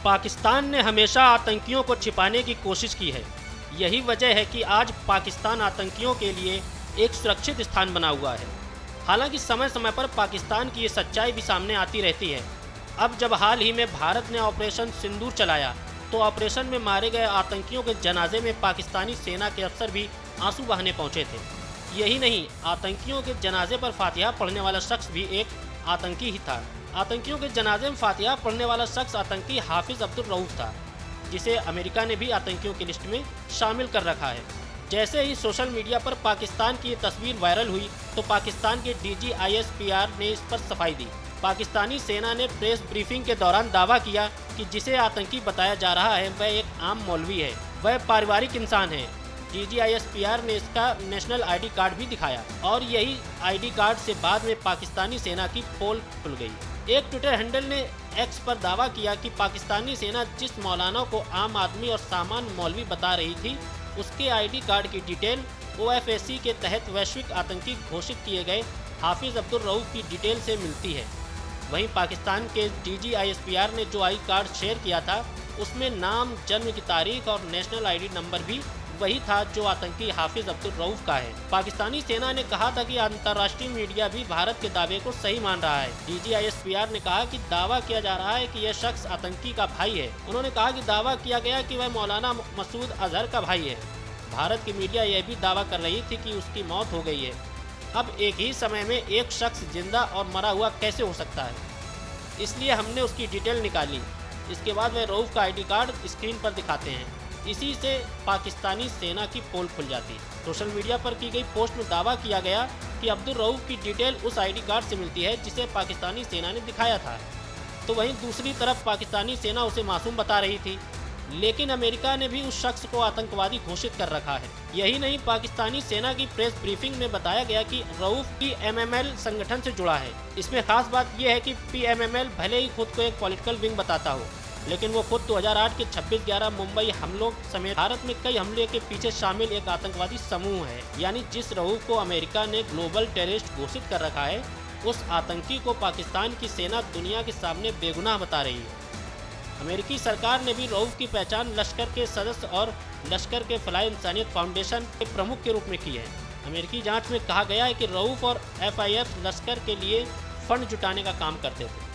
पाकिस्तान ने हमेशा आतंकियों को छिपाने की कोशिश की है। यही वजह है कि आज पाकिस्तान आतंकियों के लिए एक सुरक्षित स्थान बना हुआ है। हालांकि समय समय पर पाकिस्तान की ये सच्चाई भी सामने आती रहती है। अब जब हाल ही में भारत ने ऑपरेशन सिंदूर चलाया तो ऑपरेशन में मारे गए आतंकियों के जनाजे में पाकिस्तानी सेना के अफसर भी आंसू बहाने पहुंचे थे। यही नहीं, आतंकियों के जनाजे पर फातिहा पढ़ने वाला शख्स भी एक आतंकी ही था। आतंकियों के जनाजे में फातिहा पढ़ने वाला शख्स आतंकी हाफिज अब्दुल रऊफ था, जिसे अमेरिका ने भी आतंकियों की लिस्ट में शामिल कर रखा है। जैसे ही सोशल मीडिया पर पाकिस्तान की ये तस्वीर वायरल हुई तो पाकिस्तान के DGISPR ने इस पर सफाई दी। पाकिस्तानी सेना ने प्रेस ब्रीफिंग के दौरान दावा किया कि जिसे आतंकी बताया जा रहा है वह एक आम मौलवी है, वह पारिवारिक इंसान है। DGISPR ने इसका नेशनल ID कार्ड भी दिखाया और यही ID कार्ड से बाद में पाकिस्तानी सेना की पोल खुल गई। एक ट्विटर हैंडल ने X पर दावा किया कि पाकिस्तानी सेना जिस मौलाना को आम आदमी और सामान्य मौलवी बता रही थी, उसके ID कार्ड की डिटेल OFAC के तहत वैश्विक आतंकी घोषित किए गए हाफिज अब्दुल रऊफ की डिटेल से मिलती है। वहीं पाकिस्तान के DGISPR ने जो ID कार्ड शेयर किया था उसमें नाम, जन्म की तारीख और नेशनल ID नंबर भी वही था जो आतंकी हाफिज अब्दुल रऊफ का है। पाकिस्तानी सेना ने कहा था कि अंतर्राष्ट्रीय मीडिया भी भारत के दावे को सही मान रहा है। DGISPR ने कहा कि दावा किया जा रहा है कि यह शख्स आतंकी का भाई है। उन्होंने कहा कि दावा किया गया कि वह मौलाना मसूद अजहर का भाई है। भारत की मीडिया यह भी दावा कर रही थी कि उसकी मौत हो गई है। अब एक ही समय में एक शख्स जिंदा और मरा हुआ कैसे हो सकता है, इसलिए हमने उसकी डिटेल निकाली। इसके बाद वह रऊफ का ID कार्ड स्क्रीन पर दिखाते हैं। इसी से पाकिस्तानी सेना की पोल खुल जाती। सोशल मीडिया पर की गई पोस्ट में दावा किया गया कि अब्दुल रऊफ की डिटेल उस ID कार्ड से मिलती है जिसे पाकिस्तानी सेना ने दिखाया था। तो वहीं दूसरी तरफ पाकिस्तानी सेना उसे मासूम बता रही थी, लेकिन अमेरिका ने भी उस शख्स को आतंकवादी घोषित कर रखा है। यही नहीं, पाकिस्तानी सेना की प्रेस ब्रीफिंग में बताया गया कि रऊफ PMML संगठन से जुड़ा है। इसमें खास बात यह है कि PMML भले ही खुद को एक पॉलिटिकल विंग बताता हो, लेकिन वो खुद 2008 के 26/11 मुंबई हमलों समेत भारत में कई हमले के पीछे शामिल एक आतंकवादी समूह है। यानी जिस रऊफ को अमेरिका ने ग्लोबल टेररिस्ट घोषित कर रखा है, उस आतंकी को पाकिस्तान की सेना दुनिया के सामने बेगुनाह बता रही है। अमेरिकी सरकार ने भी रऊफ की पहचान लश्कर के सदस्य और लश्कर के फलाह इंसानियत फाउंडेशन के प्रमुख के रूप में की है। अमेरिकी जांच में कहा गया है कि रऊफ और FIF लश्कर के लिए फंड जुटाने का काम करते थे।